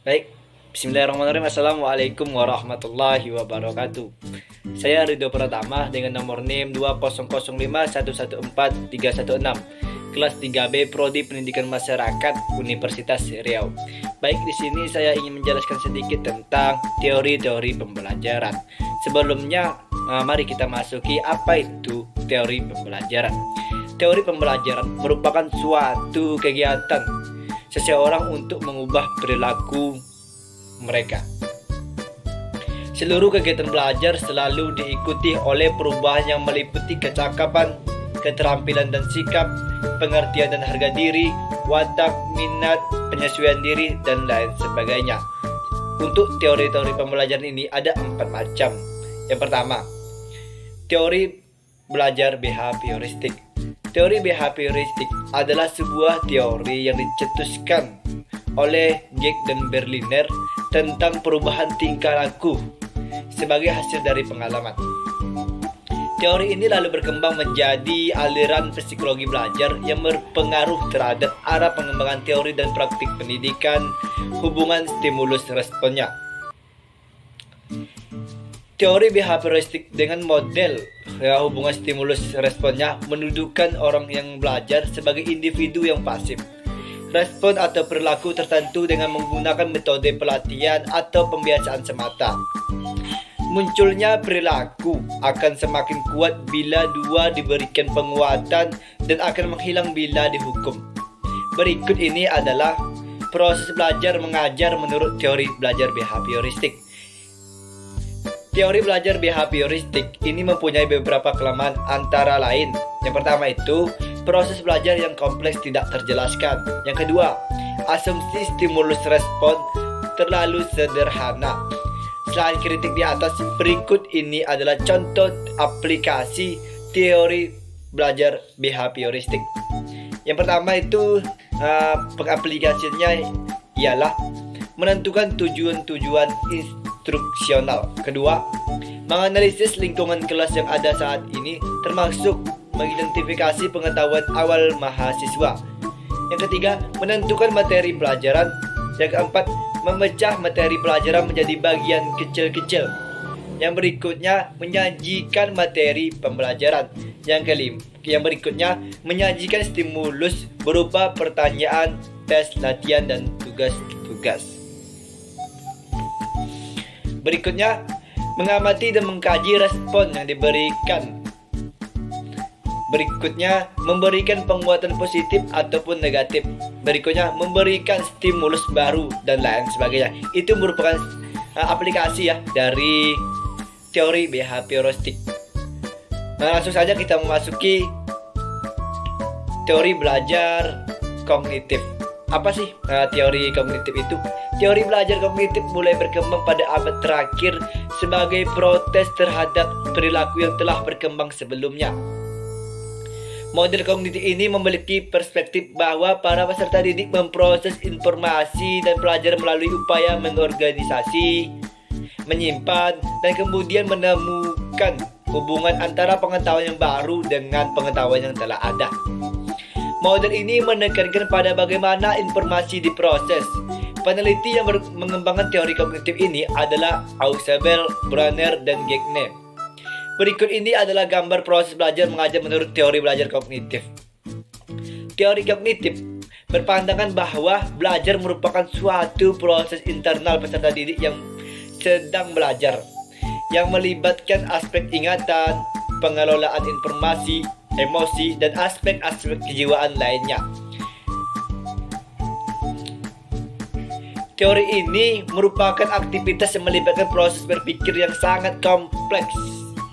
Baik, bismillahirrahmanirrahim. Assalamualaikum warahmatullahi wabarakatuh. Saya Ridho Pratama dengan nomor NIM 20051143116, kelas 3B Prodi Pendidikan Masyarakat Universitas Riau. Baik, di sini saya ingin menjelaskan sedikit tentang teori-teori pembelajaran. Sebelumnya, mari kita masuki apa itu teori pembelajaran. Teori pembelajaran merupakan suatu kegiatan seseorang untuk mengubah perilaku mereka. Seluruh kegiatan belajar selalu diikuti oleh perubahan yang meliputi kecakapan, keterampilan dan sikap, pengertian dan harga diri, watak, minat, penyesuaian diri, dan lain sebagainya. Untuk teori-teori pembelajaran ini ada 4 macam. Yang pertama, teori belajar behavioristik. Teori behavioristik adalah sebuah teori yang dicetuskan oleh Jack dan Berliner tentang perubahan tingkah laku sebagai hasil dari pengalaman. Teori ini lalu berkembang menjadi aliran psikologi belajar yang berpengaruh terhadap arah pengembangan teori dan praktik pendidikan, hubungan stimulus responnya. Teori behavioristik dengan model hubungan stimulus responnya menundukkan orang yang belajar sebagai individu yang pasif. Respon atau perilaku tertentu dengan menggunakan metode pelatihan atau pembiasaan semata. Munculnya perilaku akan semakin kuat bila dua diberikan penguatan dan akan menghilang bila dihukum. Berikut ini adalah proses belajar mengajar menurut teori belajar behavioristik. Teori belajar behavioristik ini mempunyai beberapa kelemahan antara lain. Yang pertama itu, proses belajar yang kompleks tidak terjelaskan. Yang kedua, asumsi stimulus respon terlalu sederhana. Selain kritik di atas, berikut ini adalah contoh aplikasi teori belajar behavioristik. Yang pertama itu, pengaplikasiannya ialah menentukan tujuan-tujuan instruksional. Kedua, menganalisis lingkungan kelas yang ada saat ini, termasuk mengidentifikasi pengetahuan awal mahasiswa. Yang ketiga, menentukan materi pelajaran. Yang keempat, memecah materi pelajaran menjadi bagian kecil-kecil. Yang berikutnya, menyajikan materi pembelajaran. Yang berikutnya, menyajikan stimulus berupa pertanyaan, tes, latihan, dan tugas-tugas. Berikutnya, mengamati dan mengkaji respon yang diberikan. Berikutnya, memberikan penguatan positif ataupun negatif. Berikutnya, memberikan stimulus baru dan lain sebagainya. Itu merupakan aplikasi ya dari teori behavioristik. Langsung saja kita memasuki teori belajar kognitif. Apa sih teori kognitif itu? Teori belajar kognitif mulai berkembang pada abad terakhir sebagai protes terhadap perilaku yang telah berkembang sebelumnya. Model kognitif ini memiliki perspektif bahwa para peserta didik memproses informasi dan pelajaran melalui upaya mengorganisasi, menyimpan, dan kemudian menemukan hubungan antara pengetahuan yang baru dengan pengetahuan yang telah ada. Model ini menekankan pada bagaimana informasi diproses. Peneliti yang mengembangkan teori kognitif ini adalah Ausubel, Brunner, dan Gagne. Berikut ini adalah gambar proses belajar mengajar menurut teori belajar kognitif. Teori kognitif berpandangan bahwa belajar merupakan suatu proses internal peserta didik yang sedang belajar, yang melibatkan aspek ingatan, pengelolaan informasi, emosi, dan aspek-aspek kejiwaan lainnya. Teori ini merupakan aktivitas yang melibatkan proses berpikir yang sangat kompleks.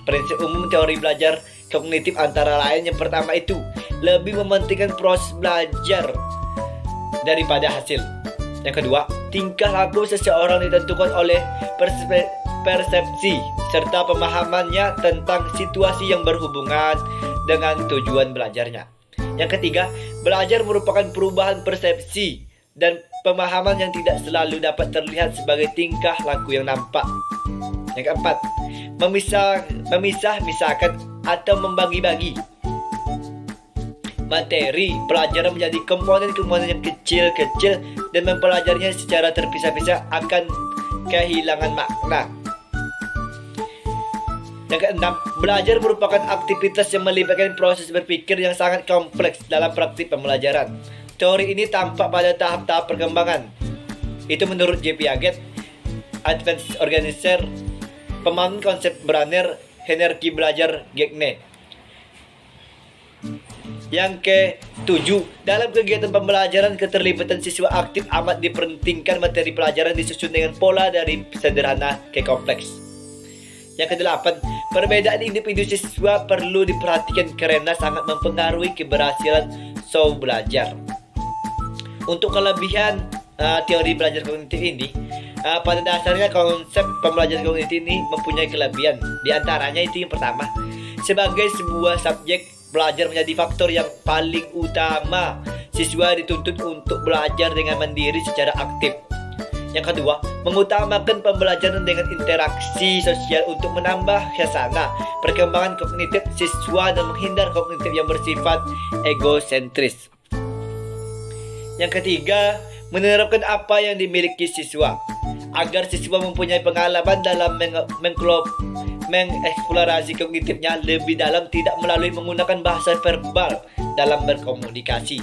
Prinsip umum teori belajar kognitif antara lain yang pertama itu lebih mementingkan proses belajar daripada hasil. Yang kedua, tingkah laku seseorang ditentukan oleh persepsi serta pemahamannya tentang situasi yang berhubungan dengan tujuan belajarnya. Yang ketiga, belajar merupakan perubahan persepsi dan pemahaman yang tidak selalu dapat terlihat sebagai tingkah laku yang nampak. Yang keempat, memisah-misahkan atau membagi-bagi. materi pelajaran menjadi komponen-komponen yang kecil-kecil dan mempelajarinya secara terpisah-pisah akan kehilangan makna. Yang keenam, belajar merupakan aktivitas yang melibatkan proses berpikir yang sangat kompleks dalam praktik pembelajaran. Teori ini tampak pada tahap-tahap perkembangan. Itu menurut J. Piaget, Advanced Organizer, pemahaman konsep Branner, energi belajar Gagne. Yang ke-7, dalam kegiatan pembelajaran keterlibatan siswa aktif amat dipentingkan. Materi pelajaran disusun dengan pola dari sederhana ke kompleks. Yang ke-8, perbedaan individu siswa perlu diperhatikan karena sangat mempengaruhi keberhasilan belajar. Untuk kelebihan teori belajar kognitif ini, pada dasarnya konsep pembelajaran kognitif ini mempunyai kelebihan. Di antaranya itu yang pertama, sebagai sebuah subjek, belajar menjadi faktor yang paling utama. Siswa dituntut untuk belajar dengan mandiri secara aktif. Yang kedua, mengutamakan pembelajaran dengan interaksi sosial untuk menambah khasana perkembangan kognitif siswa dan menghindar kognitif yang bersifat egosentris. Yang ketiga, menerapkan apa yang dimiliki siswa agar siswa mempunyai pengalaman dalam mengeksplorasi kognitifnya lebih dalam, tidak melalui menggunakan bahasa verbal dalam berkomunikasi.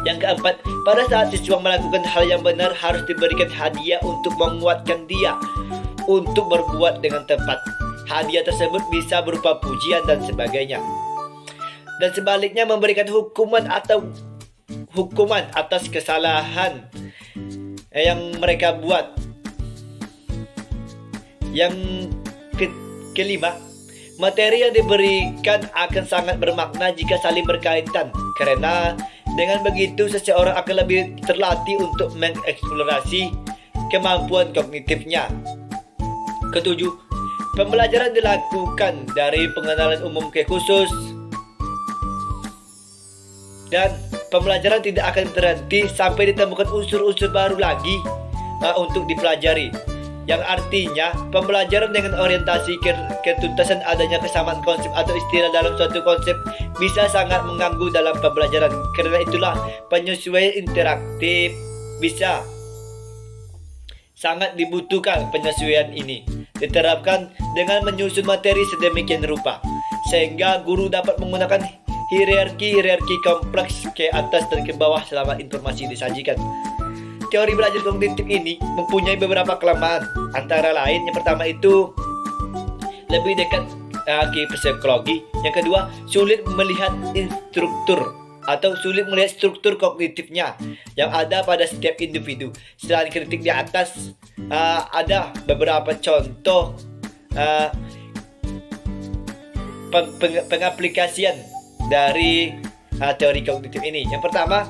Yang keempat, pada saat siswa melakukan hal yang benar harus diberikan hadiah untuk menguatkan dia untuk berbuat dengan tepat. Hadiah tersebut bisa berupa pujian dan sebagainya. Dan sebaliknya, memberikan hukuman atas kesalahan yang mereka buat. Yang kelima, materi yang diberikan akan sangat bermakna jika saling berkaitan, karena dengan begitu seseorang akan lebih terlatih untuk mengeksplorasi kemampuan kognitifnya. Ketujuh, pembelajaran dilakukan dari pengenalan umum ke khusus, dan pembelajaran tidak akan berhenti sampai ditemukan unsur-unsur baru lagi untuk dipelajari. Yang artinya, pembelajaran dengan orientasi ketuntasan adanya kesamaan konsep atau istilah dalam suatu konsep bisa sangat mengganggu dalam pembelajaran. Karena itulah penyesuaian interaktif bisa sangat dibutuhkan. Penyesuaian ini diterapkan dengan menyusun materi sedemikian rupa sehingga guru dapat menggunakan hierarki kompleks ke atas dan ke bawah selama informasi disajikan. Teori belajar kognitif ini mempunyai beberapa kelemahan. Antara lain, yang pertama itu lebih dekat ke psikologi. Yang kedua, sulit melihat struktur kognitifnya yang ada pada setiap individu. Selain kritik di atas, ada beberapa contoh pengaplikasian dari teori kognitif ini. Yang pertama,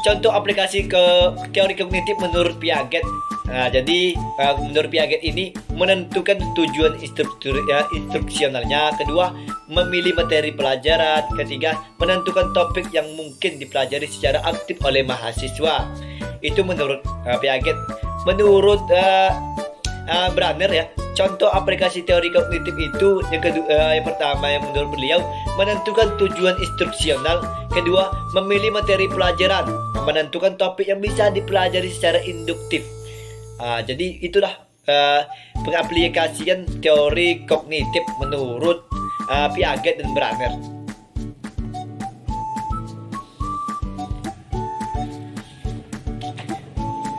contoh aplikasi ke teori kognitif menurut Piaget. Jadi menurut Piaget ini menentukan tujuan instruksionalnya. Kedua, memilih materi pelajaran. Ketiga, menentukan topik yang mungkin dipelajari secara aktif oleh mahasiswa. Itu menurut Piaget. Menurut Branner ya, contoh aplikasi teori kognitif itu yang pertama yang menurut beliau menentukan tujuan instruksional. Kedua, memilih materi pelajaran, menentukan topik yang bisa dipelajari secara induktif. Jadi itulah pengaplikasian teori kognitif menurut Piaget dan Branner.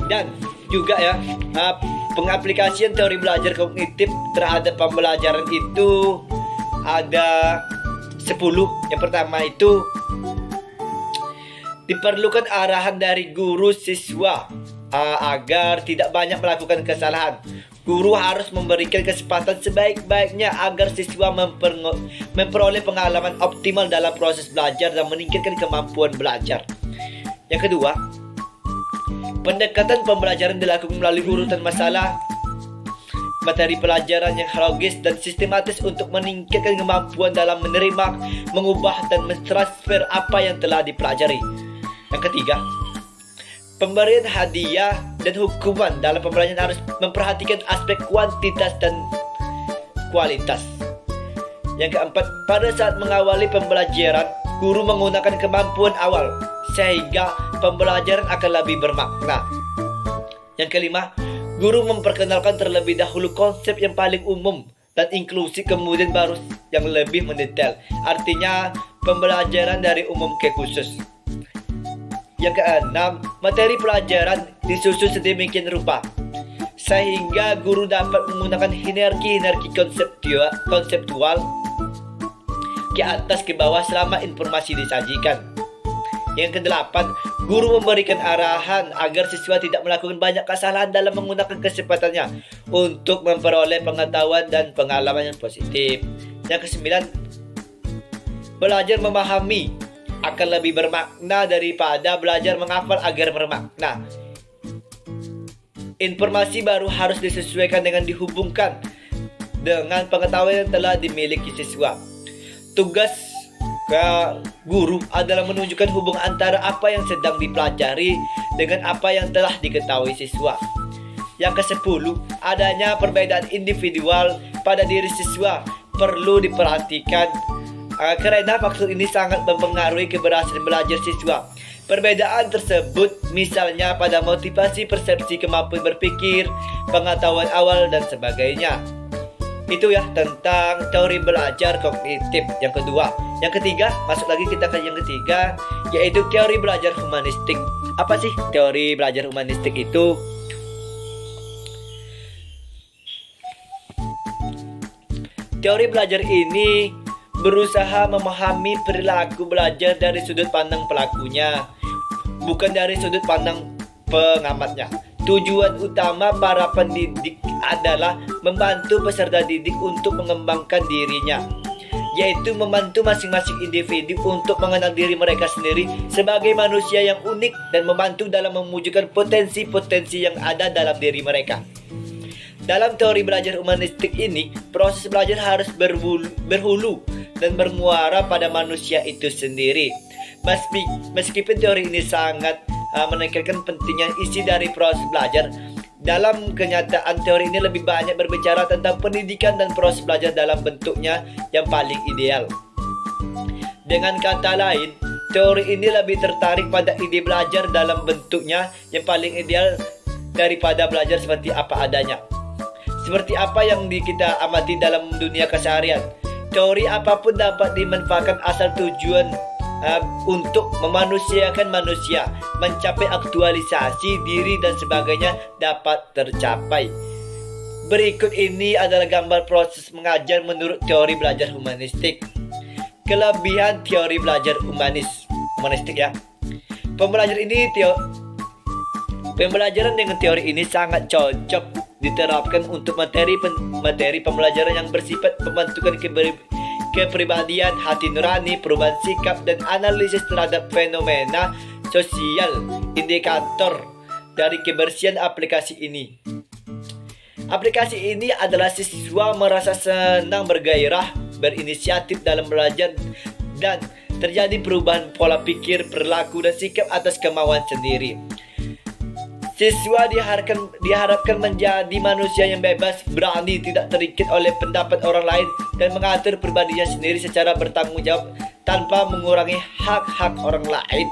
Dan juga ya, pengaplikasian teori belajar kognitif terhadap pembelajaran itu ada 10. Yang pertama itu diperlukan arahan dari guru siswa agar tidak banyak melakukan kesalahan. Guru harus memberikan kesempatan sebaik-baiknya agar siswa memperoleh pengalaman optimal dalam proses belajar dan meningkatkan kemampuan belajar. Yang kedua, pendekatan pembelajaran dilakukan melalui urutan masalah, materi pelajaran yang logis dan sistematis untuk meningkatkan kemampuan dalam menerima, mengubah, dan mentransfer apa yang telah dipelajari. Yang ketiga, pemberian hadiah dan hukuman dalam pembelajaran harus memperhatikan aspek kuantitas dan kualitas. Yang keempat, pada saat mengawali pembelajaran, guru menggunakan kemampuan awal sehingga pembelajaran akan lebih bermakna. Yang kelima, guru memperkenalkan terlebih dahulu konsep yang paling umum dan inklusif, kemudian baru yang lebih mendetail. Artinya pembelajaran dari umum ke khusus. Yang keenam, materi pelajaran disusun sedemikian rupa sehingga guru dapat menggunakan hierarki konseptual ke atas ke bawah selama informasi disajikan. Yang kedelapan, guru memberikan arahan agar siswa tidak melakukan banyak kesalahan dalam menggunakan kesempatannya untuk memperoleh pengetahuan dan pengalaman yang positif. Yang kesembilan, belajar memahami akan lebih bermakna daripada belajar menghafal agar bermakna. Informasi baru harus disesuaikan dengan dihubungkan dengan pengetahuan yang telah dimiliki siswa. Tugas guru adalah menunjukkan hubungan antara apa yang sedang dipelajari dengan apa yang telah diketahui siswa. Yang ke-10, adanya perbedaan individual pada diri siswa perlu diperhatikan karena faktor ini sangat mempengaruhi keberhasilan belajar siswa. Perbedaan tersebut misalnya pada motivasi, persepsi, kemampuan berpikir, pengetahuan awal, dan sebagainya. Itu ya tentang teori belajar kognitif yang kedua. Yang ketiga, masuk lagi kita ke yang ketiga, yaitu teori belajar humanistik. Apa sih teori belajar humanistik itu? Teori belajar ini berusaha memahami perilaku belajar dari sudut pandang pelakunya, bukan dari sudut pandang pengamatnya. Tujuan utama para pendidik adalah membantu peserta didik untuk mengembangkan dirinya, yaitu membantu masing-masing individu untuk mengenal diri mereka sendiri sebagai manusia yang unik dan membantu dalam mewujudkan potensi-potensi yang ada dalam diri mereka. Dalam teori belajar humanistik ini, proses belajar harus berhulu dan bermuara pada manusia itu sendiri. Meskipun teori ini sangat menekankan pentingnya isi dari proses belajar, dalam kenyataan teori ini lebih banyak berbicara tentang pendidikan dan proses belajar dalam bentuknya yang paling ideal. Dengan kata lain, teori ini lebih tertarik pada ide belajar dalam bentuknya yang paling ideal daripada belajar seperti apa adanya. Seperti apa yang kita amati dalam dunia keseharian, teori apapun dapat dimanfaatkan asal tujuan untuk memanusiakan manusia, mencapai aktualisasi diri dan sebagainya dapat tercapai. Berikut ini adalah gambar proses mengajar menurut teori belajar humanistik. Kelebihan teori belajar humanistik ya. Pembelajaran dengan teori ini sangat cocok diterapkan untuk materi pembelajaran yang bersifat pembentukan kepribadian, hati nurani, perubahan sikap, dan analisis terhadap fenomena sosial. Indikator dari kebersihan aplikasi ini. Aplikasi ini adalah siswa merasa senang, bergairah, berinisiatif dalam belajar, dan terjadi perubahan pola pikir, perilaku, dan sikap atas kemauan sendiri. Siswa diharapkan menjadi manusia yang bebas, berani, tidak terikat oleh pendapat orang lain, dan mengatur pribadinya sendiri secara bertanggung jawab tanpa mengurangi hak-hak orang lain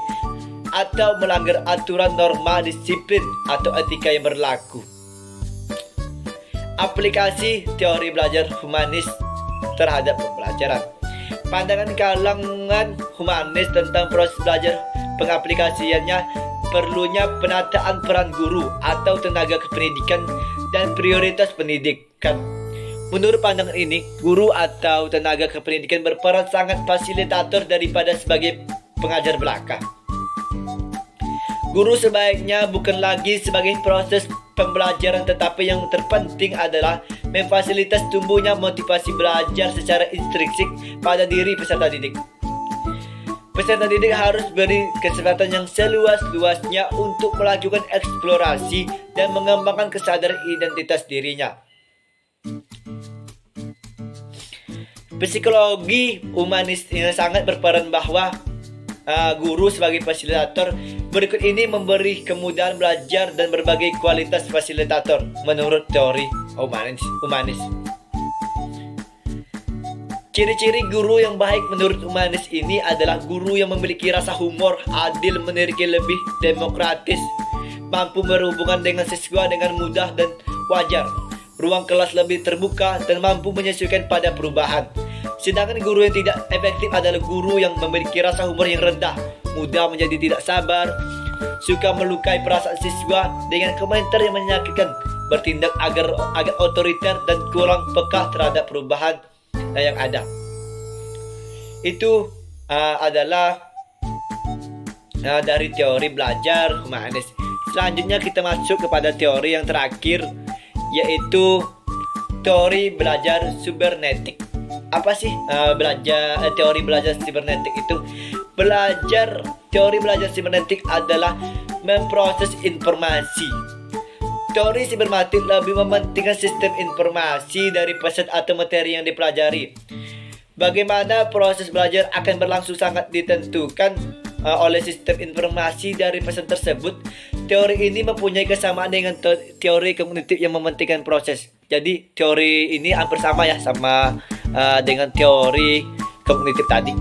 atau melanggar aturan, norma, disiplin, atau etika yang berlaku. Aplikasi teori belajar humanis terhadap pembelajaran. Pandangan kalangan humanis tentang proses belajar pengaplikasiannya perlunya penataan peran guru atau tenaga kependidikan dan prioritas pendidikan. Menurut pandangan ini, guru atau tenaga kependidikan berperan sangat fasilitator daripada sebagai pengajar belaka. Guru sebaiknya bukan lagi sebagai proses pembelajaran, tetapi yang terpenting adalah memfasilitas tumbuhnya motivasi belajar secara intrinsik pada diri peserta didik. Peserta didik harus beri kesempatan yang seluas-luasnya untuk melakukan eksplorasi dan mengembangkan kesadaran identitas dirinya. Psikologi humanis ini sangat berperan bahwa guru sebagai fasilitator. Berikut ini memberi kemudahan belajar dan berbagai kualitas fasilitator menurut teori humanis. Ciri-ciri guru yang baik menurut Humanis ini adalah guru yang memiliki rasa humor, adil, memiliki lebih demokratis, mampu berhubungan dengan siswa dengan mudah dan wajar, ruang kelas lebih terbuka, dan mampu menyesuaikan pada perubahan. Sedangkan guru yang tidak efektif adalah guru yang memiliki rasa humor yang rendah, mudah menjadi tidak sabar, suka melukai perasaan siswa dengan komentar yang menyakitkan, bertindak agak otoriter, dan kurang peka terhadap perubahan yang ada. Itu adalah dari teori belajar Humanis. Selanjutnya kita masuk kepada teori yang terakhir, yaitu teori belajar sibernetik. Apa sih teori belajar sibernetik itu? Teori belajar sibernetik adalah memproses informasi. Teori sibernetik lebih mementingkan sistem informasi dari pesan atau materi yang dipelajari. Bagaimana proses belajar akan berlangsung sangat ditentukan oleh sistem informasi dari pesan tersebut. Teori ini mempunyai kesamaan dengan teori kognitif yang mementingkan proses. Jadi teori ini hampir sama ya sama dengan teori kognitif tadi.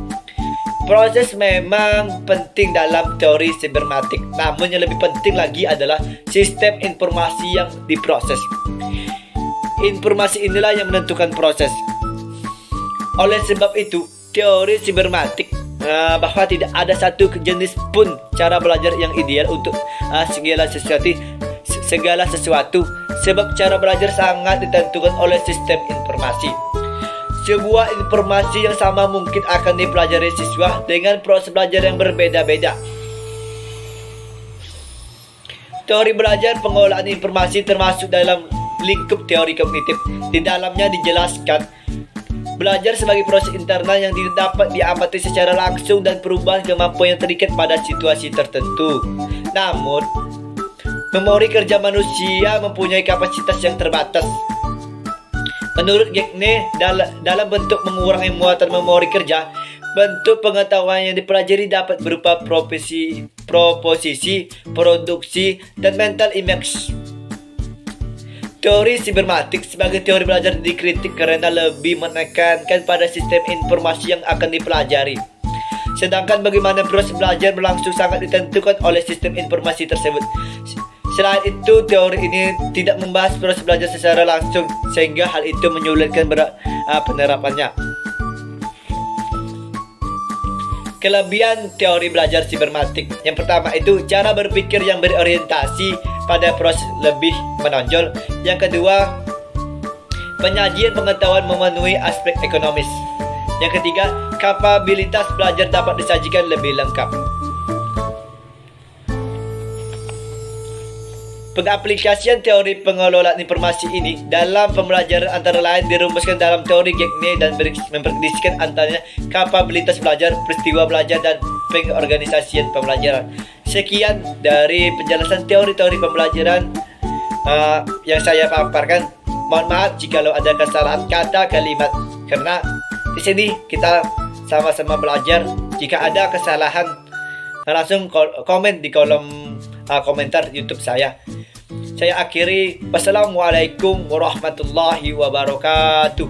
Proses memang penting dalam teori sibernetik, namun yang lebih penting lagi adalah sistem informasi yang diproses. Informasi inilah yang menentukan proses. Oleh sebab itu, teori sibernetik bahwa tidak ada satu jenis pun cara belajar yang ideal untuk segala sesuatu, sebab cara belajar sangat ditentukan oleh sistem informasi. Sebuah informasi yang sama mungkin akan dipelajari siswa dengan proses belajar yang berbeda-beda. Teori belajar pengolahan informasi termasuk dalam lingkup teori kognitif. Di dalamnya dijelaskan belajar sebagai proses internal yang tidak dapat diamati secara langsung dan perubahan kemampuan yang terikat pada situasi tertentu. Namun, memori kerja manusia mempunyai kapasitas yang terbatas. Menurut Gagne, dalam bentuk mengurangi muatan memori kerja, bentuk pengetahuan yang dipelajari dapat berupa proposisi, produksi, dan mental image. Teori sibernetik sebagai teori belajar dikritik karena lebih menekankan pada sistem informasi yang akan dipelajari. Sedangkan bagaimana proses belajar berlangsung sangat ditentukan oleh sistem informasi tersebut. Selain itu, teori ini tidak membahas proses belajar secara langsung, sehingga hal itu menyulitkan penerapannya. Kelebihan teori belajar sibernetik. Yang pertama itu cara berpikir yang berorientasi pada proses lebih menonjol. Yang kedua, penyajian pengetahuan memenuhi aspek ekonomis. Yang ketiga, kapabilitas belajar dapat disajikan lebih lengkap. Pengaplikasian teori pengelolaan informasi ini dalam pembelajaran antara lain dirumuskan dalam teori Gagne dan memprediksi antaranya kapabilitas belajar, peristiwa belajar, dan pengorganisasian pembelajaran. Sekian dari penjelasan teori-teori pembelajaran yang saya paparkan. Mohon maaf jikalau ada kesalahan kata kalimat, karena di sini kita sama-sama belajar. Jika ada kesalahan, langsung komen di kolom komentar YouTube saya. Saya akhiri, wassalamualaikum warahmatullahi wabarakatuh.